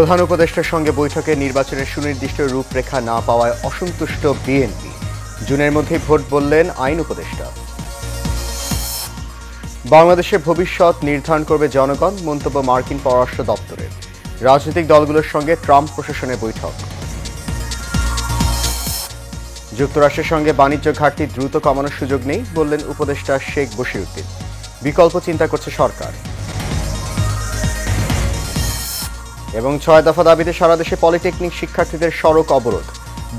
প্রধান উপদেষ্টার সঙ্গে বৈঠকে নির্বাচনের সুনির্দিষ্ট রূপরেখা না পাওয়ায় অসন্তুষ্ট বিএনপি। জুনের মধ্যেই ভোট বললেন আইন উপদেষ্টা। বাংলাদেশের ভবিষ্যৎ নির্ধারণ করবে জনগণ, মন্তব্য মার্কিন পররাষ্ট্র দপ্তরের। রাজনৈতিক দলগুলোর সঙ্গে ট্রাম্প প্রশাসনের বৈঠক। যুক্তরাষ্ট্রের সঙ্গে বাণিজ্য ঘাটতি দ্রুত কমানোর সুযোগ নেই, বললেন উপদেষ্টা শেখ বশিরউদ্দিন। বিকল্প চিন্তা করছে সরকার। এবং ৬ দফা দাবিতে সারা দেশে পলিটেকনিক শিক্ষার্থীদের সড়ক অবরোধ,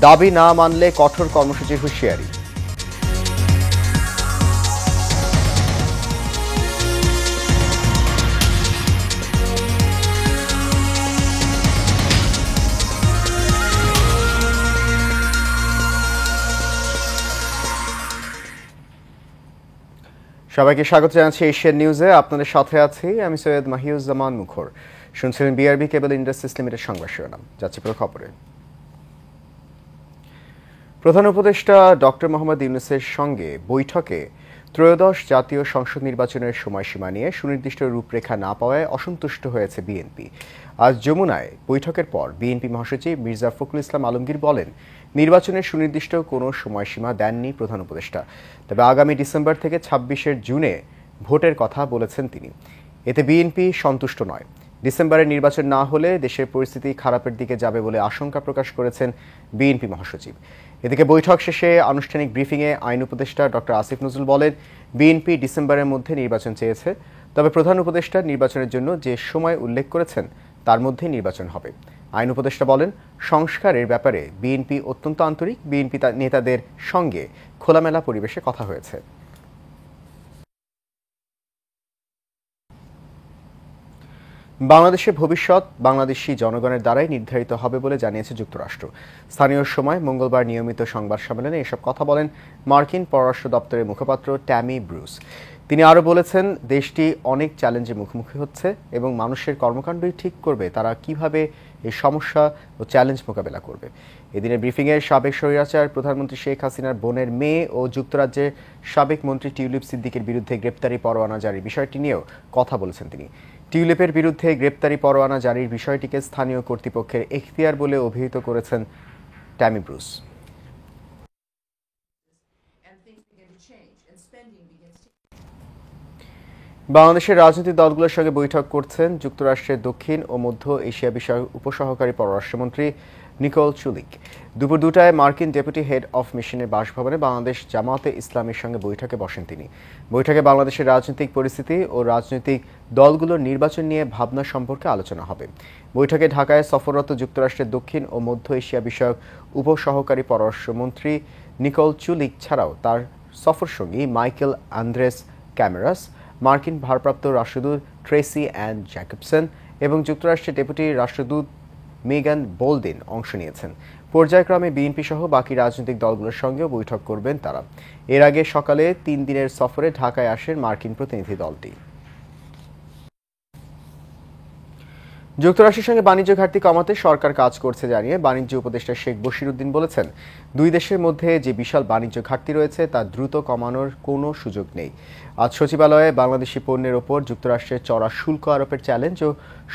দাবি না মানলে কঠোর কর্মসূচির হুঁশিয়ারি। সবাইকে স্বাগত জানাচ্ছি এশিয়ান নিউজে। আপনাদের সাথে আছি আমি সৈয়দ মাহিউজ্জামান মুখর। শুনছিলেন বিআরবি কেবল ইন্ডাস্ট্রিজ লিমিটেড সংবাদ শিরোনাম। যাচ্ছি পুরো খবরে। প্রধান উপদেষ্টা ডক্টর মোহাম্মদ ইউনূসের সঙ্গে বৈঠকে ত্রয়োদশ জাতীয় সংসদ নির্বাচনের সময়সীমা নিয়ে সুনির্দিষ্ট রূপরেখা না পাওয়ায় অসন্তুষ্ট হয়েছে বিএনপি। আজ যমুনায় বৈঠকের পর বিএনপি মহাসচিব মির্জা ফখরুল ইসলাম আলমগীর বলেন, নির্বাচনের সুনির্দিষ্ট কোনো সময়সীমা দেননি প্রধান উপদেষ্টা, তবে আগামী ডিসেম্বর থেকে ২৬ জুনে ভোটের কথা বলেছেন তিনি। এতে বিএনপি সন্তুষ্ট নয়। ডিসেম্বরে নির্বাচন না হলে দেশের পরিস্থিতি খারাপের দিকে যাবে বলে আশঙ্কা প্রকাশ করেছেন বিএনপি মহাসচিব। এদিকে বৈঠক শেষে আনুষ্ঠানিক ব্রিফিংয়ে আইন উপদেষ্টা ডক্টর আসিফ নজরুল বলেন, বিএনপি ডিসেম্বরের মধ্যে নির্বাচন চেয়েছে, তবে প্রধান উপদেষ্টা নির্বাচনের জন্য যে সময় উল্লেখ করেছেন তার মধ্যেই নির্বাচন হবে। আইন উপদেষ্টা বলেন, সংস্কারের ব্যাপারে বিএনপি অত্যন্ত আন্তরিক, বিএনপি নেতাদের সঙ্গে খোলামেলা পরিবেশে কথা হয়েছে। বাংলাদেশের ভবিষ্যৎ বাংলাদেশি জনগণের দ্বারাই নির্ধারিত হবে বলে জানিয়েছে যুক্তরাষ্ট্র। স্থানীয় সময় মঙ্গলবার নিয়মিত সংবাদ সম্মেলনে এসব কথা বলেন মার্কিন পররাষ্ট্র দপ্তরের মুখপাত্র ট্যামি ব্রুস। তিনি আরও বলেছেন, দেশটি অনেক চ্যালেঞ্জের মুখোমুখি হচ্ছে এবং মানুষের কর্মকাণ্ডই ঠিক করবে তারা কিভাবে এই সমস্যা ও চ্যালেঞ্জ মোকাবেলা করবে। এদিনের ব্রিফিংয়ে সাবেক স্বৈরাচার প্রধানমন্ত্রী শেখ হাসিনার বোনের মেয়ে ও যুক্তরাজ্যের সাবেক মন্ত্রী টিউলিপ সিদ্দিকের বিরুদ্ধে গ্রেপ্তারি পরোয়ানা জারির বিষয়টি নিয়েও কথা বলেছেন তিনি। টিউলিপের বিরুদ্ধে গ্রেপ্তারি পরোয়ানা জারির বিষয়টিকে স্থানীয় কর্তৃপক্ষের এখতিয়ার বলে অভিহিত করেছেন ট্যামি ব্রুস। বাংলাদেশের রাজনৈতিক দলগুলোর সঙ্গে বৈঠক করছেন যুক্তরাষ্ট্রের দক্ষিণ ও মধ্য এশিয়া বিষয়ক উপসহকারী পররাষ্ট্রমন্ত্রী নিকোল চুলিক। দুপুর ২টায় মার্কিন ডেপুটি হেড অফ মিশনের বাসভবনে বাংলাদেশ জামায়াতে ইসলামীর সঙ্গে বৈঠকে বসেন তিনি। বৈঠকে বাংলাদেশের রাজনৈতিক পরিস্থিতি ও রাজনৈতিক দলগুলোর নির্বাচন নিয়ে ভাবনা সম্পর্কে আলোচনা হবে। বৈঠকে ঢাকায় সফররত যুক্তরাষ্ট্রের দক্ষিণ ও মধ্য এশিয়া বিষয়ক উপসহকারী পররাষ্ট্রমন্ত্রী নিকোল চুলিক ছাড়াও তার সফরসঙ্গী মাইকেল আন্দ্রেস ক্যামেরাস, মার্কিন ভারপ্রাপ্ত রাষ্ট্রদূত ট্রেসি অ্যান জ্যাকবসন এবং যুক্তরাষ্ট্রের ডেপুটি রাষ্ট্রদূত মেগান বোলদিন অংশ নিয়েছেন। পর্যায়ক্রমে বিএনপি সহ বাকি রাজনৈতিক দলগুলোর সঙ্গেও বৈঠক করবেন তারা। এর আগে সকালে ৩ দিনের সফরে ঢাকায় আসেন মার্কিন প্রতিনিধি দলটি। যুক্তরাষ্ট্রের সঙ্গে বাণিজ্য ঘাটতি কমাতে সরকার কাজ করছে জানিয়ে বাণিজ্য উপদেষ্টা শেখ বশিরউদ্দিন বলেছেন, দুই দেশের মধ্যে যে বিশাল বাণিজ্য ঘাটতি রয়েছে তা দ্রুত কমানোর কোনো সুযোগ নেই। আজ সচিবালয়ে বাংলাদেশি পণ্যের ওপর যুক্তরাষ্ট্রের চড়া শুল্ক আরোপের চ্যালেঞ্জ ও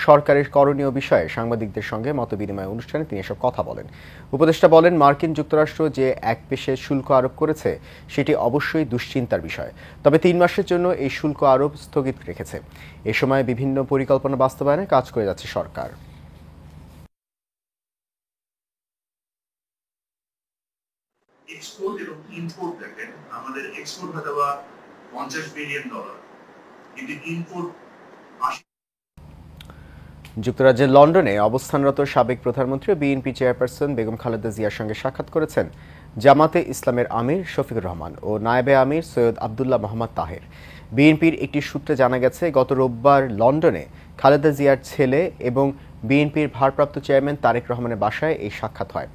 সরকারের করণীয় বিষয়ে সাংবাদিকদের সঙ্গে মতবিনিময় অনুষ্ঠানে তিনি এসব কথা বলেন। উপদেষ্টা বলেন, মার্কিন যুক্তরাষ্ট্র যে একপেশে শুল্ক আরোপ করেছে সেটি অবশ্যই দুশ্চিন্তার বিষয়, তবে ৩ মাসের জন্য এই শুল্ক আরোপ স্থগিত রেখেছে। এ সময় বিভিন্ন পরিকল্পনা বাস্তবায়নে কাজ করে যাচ্ছে সরকার। এক্সপোর্ট এবং ইম্পোর্ট দেখেন, আমাদের এক্সপোর্ট হয়তো বা $50 বিলিয়ন, কিন্তু ইম্পোর্ট। যুক্তরাজ্যের লন্ডনে অবস্থানরত সাবেক প্রধানমন্ত্রী ও বিএনপি চেয়ারপারসন বেগম খালেদা জিয়ার সঙ্গে সাক্ষাৎ করেছেন জামাতে ইসলামের আমির শফিকুর রহমান ও নায়েবে আমির সৈয়দ আবদুল্লাহ মোহাম্মদ তাহের। বিএনপির একটি সূত্রে জানা গেছে, গত রোববার লন্ডনে খালেদা জিয়ার ছেলে এবং বিএনপির ভারপ্রাপ্ত চেয়ারম্যান তারেক রহমানের বাসায় এই সাক্ষাৎ হয়।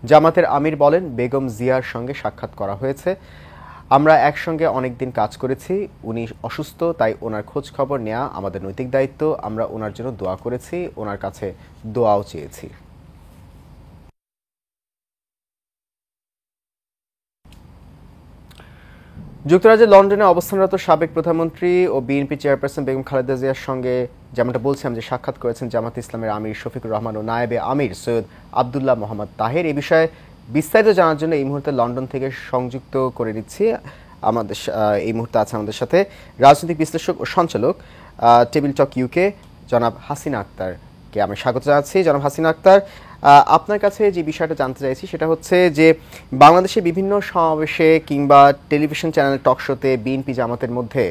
জামাতের আমির বলেন, বেগম জিয়ার সঙ্গে সাক্ষাৎ করা হয়েছে, আমরা একসঙ্গে অনেকদিন কাজ করেছি, উনি অসুস্থ তাই ওনার খোঁজ খবর নেওয়া আমাদের নৈতিক দায়িত্ব, আমরা ওনার জন্য দোয়া করেছি, ওনার কাছে দোয়াও চেয়েছি। যুক্তরাজ্যের লন্ডনে অবস্থানরত সাবেক প্রধানমন্ত্রী ও বিএনপি চেয়ারপারসন বেগম খালেদা জিয়ার সঙ্গে যেমনটা বলছিলাম যে সাক্ষাৎ করেছেন জামাত ইসলামের আমির শফিকুর রহমান ও নায়েবে আমির সৈয়দ আবদুল্লাহ মোহাম্মদ তাহের। এই বিষয়ে বিস্তারিত জানার জন্য এই মুহূর্তে লন্ডন থেকে সংযুক্ত করে দিচ্ছি আমাদের এই মুহূর্তে আছে আমাদের সাথে রাজনৈতিক বিশ্লেষক ও সঞ্চালক টেবিল টক ইউকে জনাব হাসিনা আক্তারকে আমি স্বাগত জানাচ্ছি। জনাব হাসিনা আক্তার, আপনার কাছে যে বিষয়টা জানতে চাইছি সেটা হচ্ছে যে বাংলাদেশে বিভিন্ন সমাবেশে কিংবা টেলিভিশন চ্যানেল টক শোতে বিএনপি জামাতের মধ্যে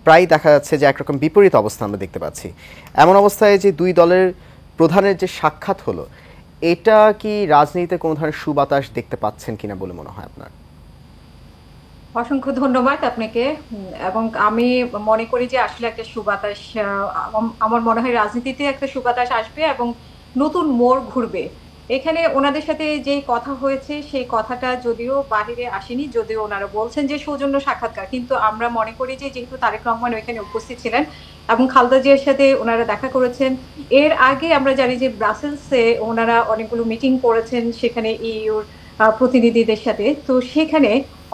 প্রায় দেখা যাচ্ছে যে একরকম বিপরীত অবস্থা আমরা দেখতে পাচ্ছি। এমন অবস্থায় যে দুই দলের প্রধানের যে সাক্ষাৎ হলো, এটা কি রাজনীতিতে কোনো ধরনের সুবাতাস দেখতে পাচ্ছেন কিনা বলে মনে হয় আপনার? অসংখ্য ধন্যবাদ আপনাকে। এবং আমি মনে করি যে আসলে একটা সুবাতাস, আমার মনে হয় রাজনীতিতে একটা সুবাতাস আসবে এবং নতুন মোড় ঘুরবে। এখানে ওনাদের সাথে যেই কথা হয়েছে সেই কথাটা যদিও বাহিরে আসেনি, যদিও ওনারা বলছেন যে সৌজন্য সাক্ষাৎকার, কিন্তু আমরা মনে করি যে যেহেতু তারেক রহমান ওইখানে উপস্থিত ছিলেন এবং খালেদা জিয়ার সাথে ওনারা দেখা করেছেন, এর আগে আমরা জানি যে ব্রাসেলসে ওনারা অনেকগুলো মিটিং করেছেন সেখানে ইইউর প্রতিনিধিদের সাথে। তো সেখানে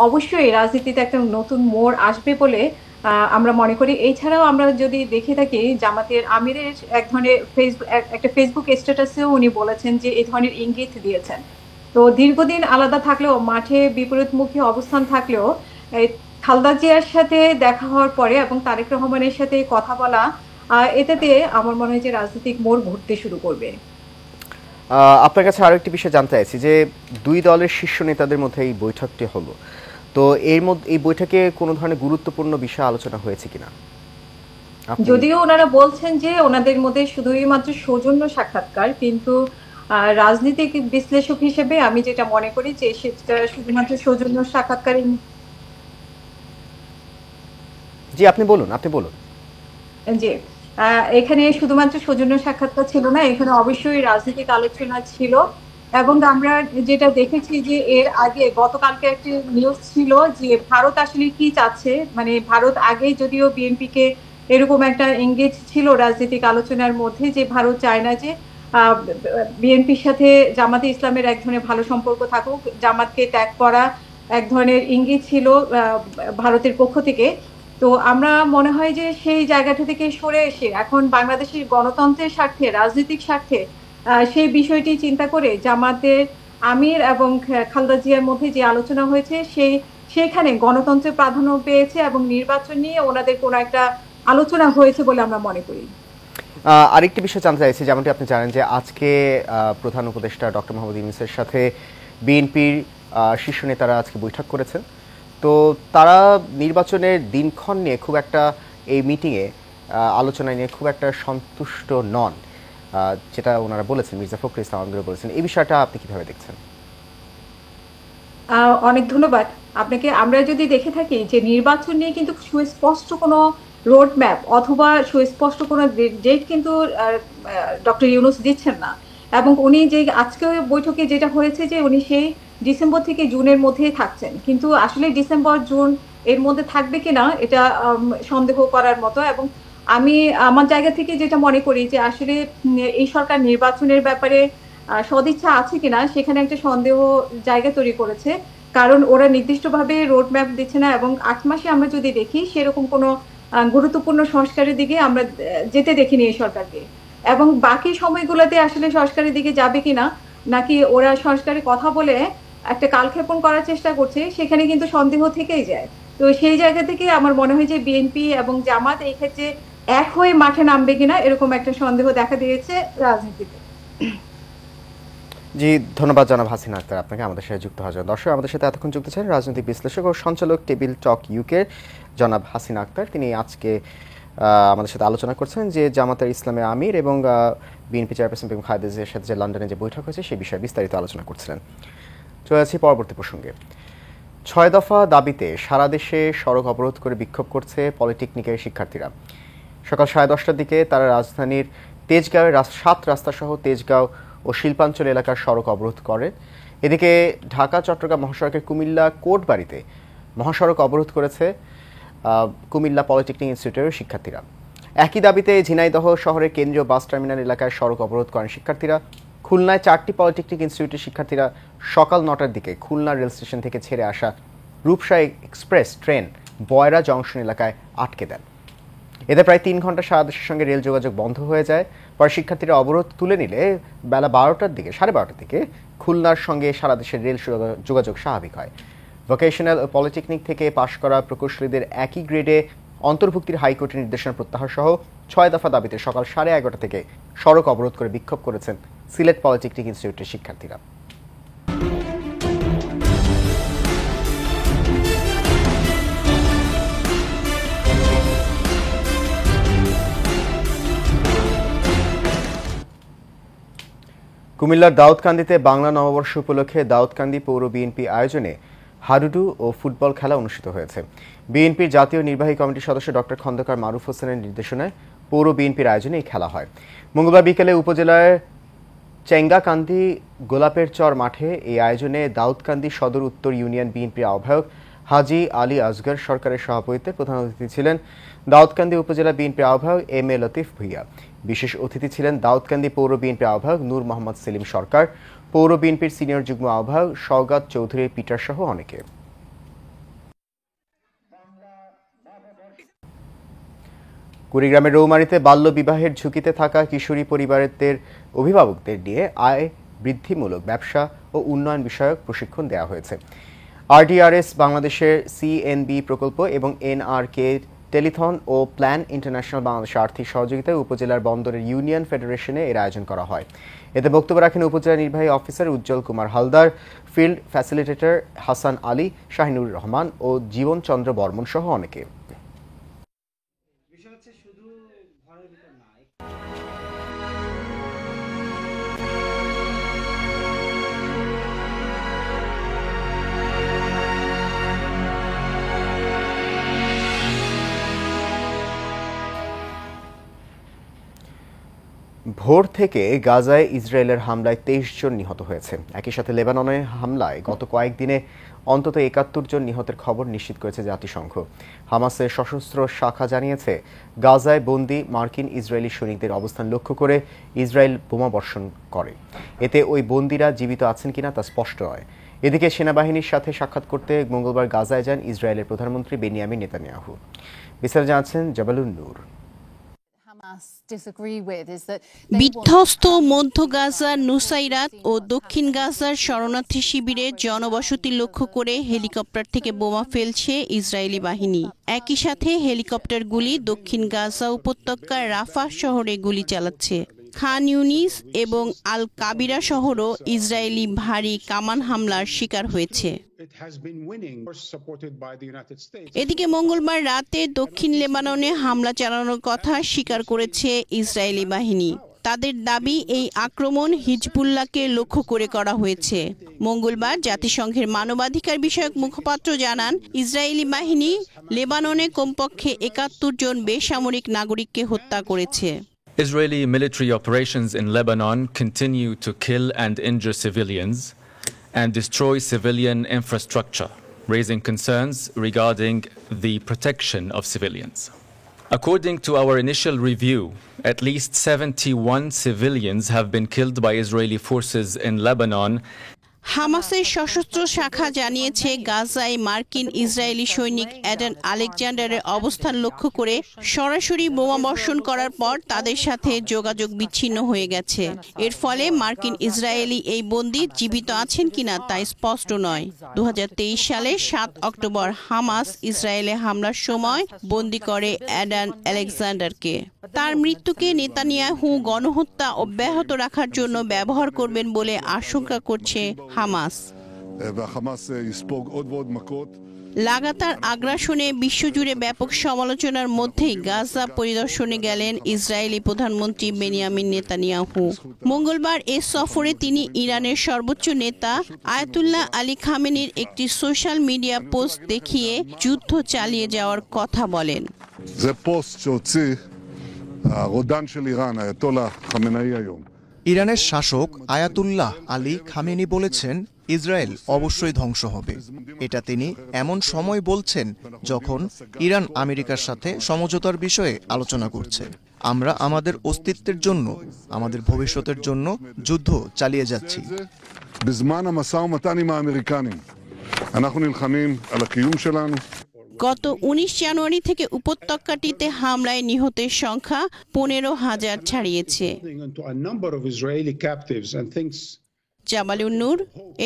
অবশ্যই রাজনীতিতে একটা নতুন মোড় আসবে বলে আমরা মনে করি। এছাড়াও আমরা যদি দেখে থাকি জামাতের আমিরের এক ধরনের একটা ফেসবুক স্ট্যাটাসেও উনি বলেছেন যে এই ধরনের ইঙ্গিত দিয়েছেন। তো দীর্ঘদিন আলাদা থাকলেও, মাঠে বিপরীতমুখী অবস্থান থাকলেও, খালেদা জিয়ার সাথে দেখা হওয়ার পরে এবং তারেক রহমানের সাথে কথা বলা, এটাতে আমার মনে হয় যে রাজনৈতিক মোড় ঘুরতে শুরু করবে। আপনার কাছে আরো একটি বিষয় জানতে চাইছি যে দুই দলের শীর্ষ নেতাদের মধ্যে এই বৈঠকটি হলো, তো এই বৈঠকে কোনো ধরনের গুরুত্বপূর্ণ বিষয় আলোচনা হয়েছে কিনা? যদিও ওনারা বলছেন যে ওনাদের মধ্যে শুধুই মাত্র সৌজন্য সাক্ষাৎকার, কিন্তু রাজনৈতিক বিশ্লেষক হিসেবে আমি যেটা মনে করি যে সেটা শুধুমাত্র সৌজন্য সাক্ষাৎকার। জি, আপনি বলুন। যে এখানে শুধুমাত্র সৌজন্য সাক্ষাৎকার ছিল না, এখানে অবশ্যই রাজনৈতিক আলোচনা ছিল। এবং আমরা যেটা দেখেছি যে এর আগে গতকালকে একটি নিউজ ছিল যে ভারত আসলে কি চাচ্ছে, মানে ভারত আগেই যদিও বিএনপি কে এরকম একটা এঙ্গেজ ছিল রাজনৈতিক আলোচনার মধ্যে যে ভারত চায় না যে বিএনপির সাথে জামাতে ইসলামের এক ধরনের ভালো সম্পর্ক থাকুক, জামাতকে ত্যাগ করা এক ধরনের ইঙ্গিত ছিল ভারতের পক্ষ থেকে। তো আমরা মনে হয় যে সেই জায়গাটা থেকে সরে এসে এখন বাংলাদেশের গণতন্ত্রের স্বার্থে, রাজনৈতিক স্বার্থে সেই বিষয়টি চিন্তা করে জামাতের আমির এবং খালেদা জিয়ার মধ্যে যে আলোচনা হয়েছে সেইখানে গণতন্ত্রের প্রাধান্য পেয়েছে এবং নির্বাচন নিয়ে ওনাদের কোনো একটা আলোচনা হয়েছে বলে আমরা মনে করি। আরেকটি বিষয় জানতে চাইছি, যেমনটি আপনি জানেন যে আজকে প্রধান উপদেষ্টা ডক্টর মোহাম্মদ ইউনূসের সাথে বিএনপির শীর্ষ নেতারা আজকে বৈঠক করেছেন। তো তারা নির্বাচনের দিনক্ষণ নিয়ে খুব একটা, এই মিটিংয়ে আলোচনা নিয়ে খুব একটা সন্তুষ্ট নন, যেটা ওনারা বলেছেন, মির্জা ফখরুল ইসলাম আলমগীর বলেছেন। এই বিষয়টা আপনি কিভাবে দেখছেন? অনেক ধন্যবাদ আপনাকে। আমরা যদি দেখে থাকি যে নির্বাচন নিয়ে কিন্তু সুস্পষ্ট কোনো রোড ম্যাপ অথবা সুস্পষ্ট কোনো ডেট কিন্তু ডক্টর ইউনূস দিচ্ছেন না। এবং উনি যে আজকে বৈঠকে যেটা হয়েছে যে উনি সেই ডিসেম্বর থেকে জুনের মধ্যেই থাকছেন, কিন্তু আসলে ডিসেম্বর জুন এর মধ্যে থাকবে কিনা এটা সন্দেহ করার মতো। এবং আমি আমার জায়গা থেকে যেটা মনে করি যে আসলে এই সরকার নির্বাচনের ব্যাপারে সদিচ্ছা আছে কিনা সেখানে একটা সন্দেহ জায়গা তৈরি করেছে, কারণ ওরা নির্দিষ্টভাবে রোড ম্যাপ দিচ্ছে না। এবং ৮ মাসে আমরা যদি দেখি সেরকম কোনো গুরুত্বপূর্ণ সংস্কারের দিকে আমরা যেতে দেখিনি এই সরকারকে। এবং বাকি সময়গুলোতে আসলে সংস্কারের দিকে যাবে কিনা, নাকি ওরা সংস্কারের কথা বলে একটা কালক্ষেপণ করার চেষ্টা করছে, সেখানে কিন্তু সন্দেহ থেকেই যায়। তো সেই জায়গা থেকে আমার মনে হয় যে বিএনপি এবং জামাত এই ক্ষেত্রে এক হয়ে মাঠে নামবে কিনা এরকম একটা সন্দেহ দেখা দিয়েছে রাজনীতিতে। জি, ধন্যবাদ জনাব হাসিনা আক্তার আপনাকে আমাদের সাথে যুক্ত হওয়ার জন্য। দর্শক, আমাদের সাথে এতক্ষণ যুক্ত ছিলেন রাজনৈতিক বিশ্লেষক ও সঞ্চালক টেবিল টক ইউকে জনাব হাসিনা আক্তার। তিনি আজকে আমাদের সাথে আলোচনা করছেন যে জামাতের ইসলামের আমির এবং বিএনপি চেয়ারপারসন বেগম খালেদা জিয়ার সাথে যে লন্ডনে যে বৈঠক হয়েছে সেই বিষয়ে বিস্তারিত আলোচনা করছিলেন। চলে যাচ্ছি পরবর্তী প্রসঙ্গে। ৬ দফা দাবিতে সারা দেশে সড়ক অবরোধ করে বিক্ষোভ করছে পলিটেকনিকের শিক্ষার্থীরা। সকাল 10:30টার দিকে তারা রাজধানীর তেজগাঁওয়ের ৭ রাস্তাসহ তেজগাঁও ও শিল্পাঞ্চল এলাকার সড়ক অবরোধ করে। এদিকে ঢাকা চট্টগ্রাম মহাসড়কের কুমিল্লা কোর্টবাড়িতে মহাসড়ক অবরোধ করেছে কুমিল্লা পলিটেকনিক ইনস্টিটিউটের শিক্ষার্থীরা। একই দাবিতে ঝিনাইদহ শহরের কেন্দ্রীয় বাস টার্মিনাল এলাকায় সড়ক অবরোধ করেন শিক্ষার্থীরা। খুলনায় 4টি পলিটেকনিক ইনস্টিটিউটের শিক্ষার্থীরা সকাল 9টার দিকে খুলনা রেল স্টেশন থেকে ছেড়ে আসা রূপসা এক্সপ্রেস ট্রেন বয়রা জংশন এলাকায় আটকে দেন। এতে প্রায় 3 ঘন্টা সারা দেশের সঙ্গে রেল যোগাযোগ বন্ধ হয়ে যায়। পরে শিক্ষার্থীরা অবরোধ তুলে নিলে বেলা 12টার দিকে খুলনার সঙ্গে সারা দেশের রেল যোগাযোগ স্বাভাবিক হয়। ভোকেশনাল ও পলিটেকনিক থেকে পাশ করা প্রকৌশলীদের একই গ্রেডে অন্তর্ভুক্তির হাইকোর্টের নির্দেশনা প্রত্যাহার সহ 6 দফা দাবিতে সকাল 11:30 থেকে সড়ক অবরোধ করে বিক্ষোভ করেছেন সিলেট পলিটেকনিক ইনস্টিটিউটের শিক্ষার্থীরা। কুমিল্লার দাউদকান্দিতে বাংলা নববর্ষ উপলক্ষে দাউদকান্দি পৌর বিএনপি আয়োজনে হাডুডু ও ফুটবল খেলা অনুষ্ঠিত হয়েছে। বিএনপির জাতীয় নির্বাহী কমিটির সদস্য ডক্টর খন্দকার মারুফ হোসেনের নির্দেশনায় পৌর বিএনপির আয়োজনে এই খেলা হয়। মঙ্গলবার বিকেলে উপজেলার চেঙ্গাকান্দি গোলাপের চর মাঠে এই আয়োজনে দাউদকান্দি সদর উত্তর ইউনিয়ন বিএনপির আহ্বায়ক হাজী আলী আসগর সরকারের সভাপতিত্বে প্রধান অতিথি ছিলেন দাউদকান্দি উপজেলা বিএনপির আহ্বায়ক এম.এ. লতিফ ভূঁইয়া। বিশেষ অতিথি ছিলেন দাউদকান্দি পৌর বিএনপির আহ্বায়ক নূর মোহাম্মদ সেলিম সরকার, পৌর বিএনপির সিনিয়র যুগ্ম আহ্বায়ক সওগাত চৌধুরী পিটার সহ অনেকে। কুড়িগ্রামের রৌমারীতে বাল্য বিবাহের ঝুঁকিতে থাকা কিশোরী পরিবারের অভিভাবকদের নিয়ে আয় বৃদ্ধিমূলক ব্যবসা ও উন্নয়ন বিষয়ক প্রশিক্ষণ দেওয়া হয়েছে। RDRS বাংলাদেশের CNB প্রকল্প এবং NRK টেলিথন ও প্ল্যান ইন্টারন্যাশনাল বাংলাদেশের আর্থিক সহযোগিতায় উপজেলার বন্দরের ইউনিয়ন ফেডারেশনে এর আয়োজন করা হয়। এতে বক্তব্য রাখেন উপজেলা নির্বাহী অফিসার উজ্জ্বল কুমার হালদার, ফিল্ড ফ্যাসিলিটেটর হাসান আলী, শাহিনুর রহমান ও জীবন চন্দ্র বর্মন সহ অনেকে। ভোর থেকে গাজায় ইসরায়েলের হামলায় 23 জন নিহত হয়েছে। একই সাথে লেবাননে হামলায় গত কয়েকদিনে অন্তত 71 জন নিহতের খবর নিশ্চিত করেছে জাতিসংঘ। হামাসের সশস্ত্র শাখা জানিয়েছে, গাজায় বন্দী মার্কিন ইসরায়েলি সৈনিকদের অবস্থান লক্ষ্য করে ইসরায়েল বোমাবর্ষণ করে। এতে ওই বন্দীরা জীবিত আছেন কিনা তা স্পষ্ট নয়। এদিকে সেনাবাহিনীর সাথে সাক্ষাৎ করতে মঙ্গলবার গাজায় যান ইসরায়েলের প্রধানমন্ত্রী বেনিয়ামিন নেতানিয়াহু। বিস্তারিত জানাচ্ছেন জাবালুন নূর। বিধ্বস্ত মধ্য গাজার নুসাইরাত ও দক্ষিণ গাজার শরণার্থী শিবিরে জনবসতি লক্ষ্য করে হেলিকপ্টার থেকে বোমা ফেলছে ইসরায়েলি বাহিনী। একই সাথে হেলিকপ্টারগুলি দক্ষিণ গাজা উপত্যকার রাফা শহরে গুলি চালাচ্ছে। খান ইউনিস এবং আল কাবিরা শহরও ইসরায়েলি ভারী কামান হামলার শিকার হয়েছে। এদিকে মঙ্গলবার রাতে দক্ষিণ লেবাননে হামলা চালানোর কথা স্বীকার করেছে ইসরায়েলি বাহিনী। তাদের দাবি, এই আক্রমণ হিজবুল্লাহকে লক্ষ্য করে করা হয়েছে। মঙ্গলবার জাতিসংঘের মানবাধিকার বিষয়ক মুখপাত্র জানান, ইসরায়েলি বাহিনী লেবাননে কমপক্ষে 71 জন বেসামরিক নাগরিককে হত্যা করেছে। Israeli military operations in Lebanon continue to kill and injure civilians and destroy civilian infrastructure, raising concerns regarding the protection of civilians. According to our initial review, at least 71 civilians have been killed by Israeli forces in Lebanon. হামাসের সশস্ত্র শাখা জানিয়েছে, গাজায় মার্কিন Israeli সৈনিক Aden আলেকজান্ডারের অবস্থান লক্ষ্য করে সরাসরি বোমাবর্ষণ করার পর তাদের সাথে যোগাযোগ বিচ্ছিন্ন হয়ে গেছে। এর ফলে মার্কিন ইসরায়েলি এই বন্দী জীবিত আছেন কিনা তা স্পষ্ট নয়। 2023 সালে 7 অক্টোবর হামাস ইসরায়েলে হামলার সময় বন্দী করে অ্যাডান আলেকজান্ডারকে। তার মৃত্যুকে নেতানিয়াহু গণহত্যা অব্যাহত রাখার জন্য ব্যবহার করবেন বলে আশঙ্কা করছে হামাস। লাগাতার আগ্রাসনে বিশ্বজুড়ে ব্যাপক সমালোচনার মধ্যেই গাজা পরিদর্শনে গেলেন ইসরায়েলি প্রধানমন্ত্রী বেনিয়ামিন নেতানিয়াহু। মঙ্গলবার এ সফরে তিনি ইরানের সর্বোচ্চ নেতা আয়াতুল্লাহ আলী খামেনির একটি সোশ্যাল মিডিয়া পোস্ট দেখিয়ে যুদ্ধ চালিয়ে যাওয়ার কথা বলেন। ইরানের শাসক আয়াতুল্লাহ আলী খামেনি বলেছেন, ইসরায়েল অবশ্যই ধ্বংস হবে। এটা তিনি এমন সময় বলছেন যখন ইরান আমেরিকার সাথে সমঝোতার বিষয়ে আলোচনা করছে। আমরা আমাদের অস্তিত্বের জন্য, আমাদের ভবিষ্যতের জন্য যুদ্ধ চালিয়ে যাচ্ছি। אנחנו נלחמים על הקיום שלנו. গত ১৯ জানুয়ারি থেকে উপত্যকাটিতে হামলায় নিহতের সংখ্যা ১৫,০০০ ছাড়িয়েছে। Into a number of Israeli captives and things Jamalun Noor,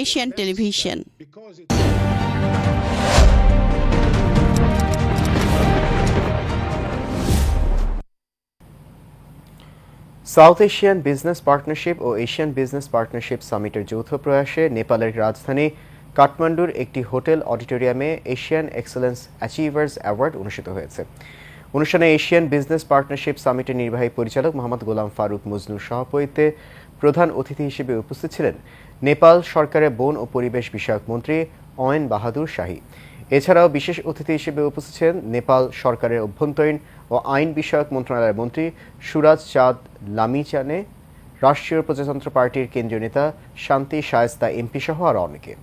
Asian Television. because it South Asian business partnership ও এশিয়ান বিজনেস পার্টনারশিপ সামিটের যৌথ প্রয়াসে নেপালের রাজধানী কাঠমান্ডুর একটি হোটেল অডিটোরিয়ামে এশিয়ান এক্সেলেন্স অ্যাচিভার্স অ্যাওয়ার্ড অনুষ্ঠিত হয়েছে। অনুষ্ঠানে এশিয়ান বিজনেস পার্টনারশিপ সামিটের নির্বাহী পরিচালক মোহাম্মদ গোলাম ফারুক মজনুর সভাপতিত্বে প্রধান অতিথি হিসেবে উপস্থিত ছিলেন নেপাল সরকারের বন ও পরিবেশ বিষয়ক মন্ত্রী অয়েন বাহাদুর শাহী। এছাড়াও বিশেষ অতিথি হিসেবে উপস্থিত ছিলেন নেপাল সরকারের অভ্যন্তরীণ ও আইন বিষয়ক মন্ত্রণালয়ের মন্ত্রী সুরাজ চাঁদ লামিচানে, রাষ্ট্রীয় প্রজাতন্ত্র পার্টির কেন্দ্রীয় নেতা শান্তি শায়েস্তা এমপি সহ আরও অনেকে।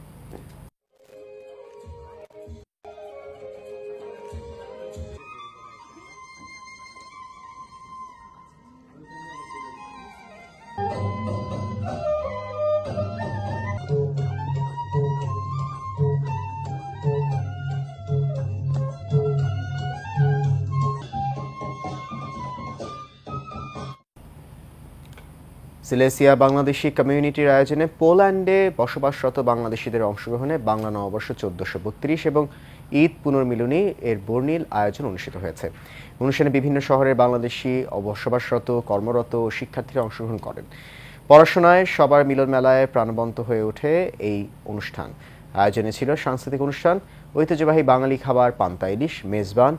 সিলেসিয়া বাংলাদেশি কমিউনিটির আয়োজনে পোল্যান্ডে বসবাসরত বাংলাদেশিদের অংশগ্রহণে বাংলা নববর্ষ ১৪৩২ এবং ঈদ পুনর্মিলনী এর বর্ণিল আয়োজন অনুষ্ঠিত হয়েছে। অনুষ্ঠানে বিভিন্ন শহরের বাংলাদেশি বসবাসরত, কর্মরত শিক্ষার্থীরা অংশগ্রহণ করেন। পড়াশোনায় সবার মিলন মেলায় প্রাণবন্ত হয়ে ওঠে এই অনুষ্ঠান। আয়োজনে ছিল সাংস্কৃতিক অনুষ্ঠান, ঐতিহ্যবাহী বাঙালি খাবার পান্তা ইলিশ, মেজবান,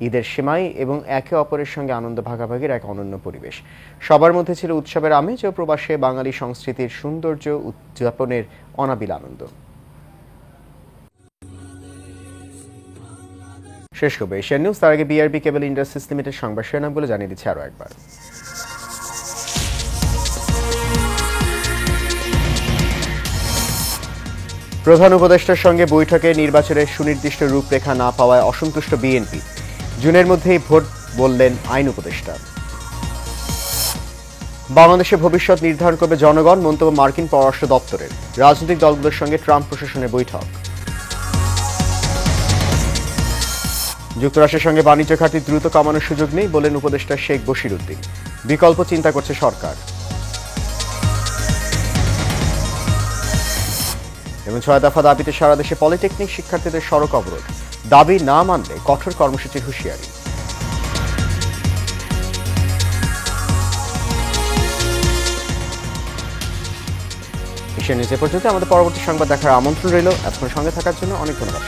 ঈদের সেমাই এবং একে অপরের সঙ্গে আনন্দ ভাগাভাগির এক অনন্য পরিবেশ। সবার মধ্যে ছিল উৎসবের আমেজ ও প্রবাসে বাঙালি সংস্কৃতির সৌন্দর্য উদযাপনের অনাবিল আনন্দ। শেষ করবে এশিয়ান নিউজ, তার আগে বিআরবি কেবল ইন্ডাস্ট্রিজ লিমিটেড সংবাদ শিরোনামগুলো জানিয়ে দিচ্ছে আরও একবার। প্রধান উপদেষ্টার সঙ্গে বৈঠকে নির্বাচনের সুনির্দিষ্ট রূপরেখা না পাওয়ায় অসন্তুষ্ট বিএনপি। জুনের মধ্যেই ভোট বললেন আইন উপদেষ্টা। বাংলাদেশের ভবিষ্যৎ নির্ধারণ করবে জনগণ, মন্তব্য মার্কিন পররাষ্ট্র দপ্তরের। রাজনৈতিক দলগুলোর সঙ্গে ট্রাম্প প্রশাসনের বৈঠক। যুক্তরাষ্ট্রের সঙ্গে বাণিজ্য ঘাটতি দ্রুত কমানোর সুযোগ নেই বলেন উপদেষ্টা শেখ বশিরউদ্দিন। বিকল্প চিন্তা করছে সরকার। এবং ৬ দফা দাবিতে সারা দেশে পলিটেকনিক শিক্ষার্থীদের সড়ক অবরোধ, দাবি না মানলে কঠোর কর্মসূচির হুঁশিয়ারি। এশিয়ান নিউজ এ পর্যন্ত। আমাদের পরবর্তী সংবাদ দেখার আমন্ত্রণ রইল। এতক্ষণ সঙ্গে থাকার জন্য অনেক ধন্যবাদ।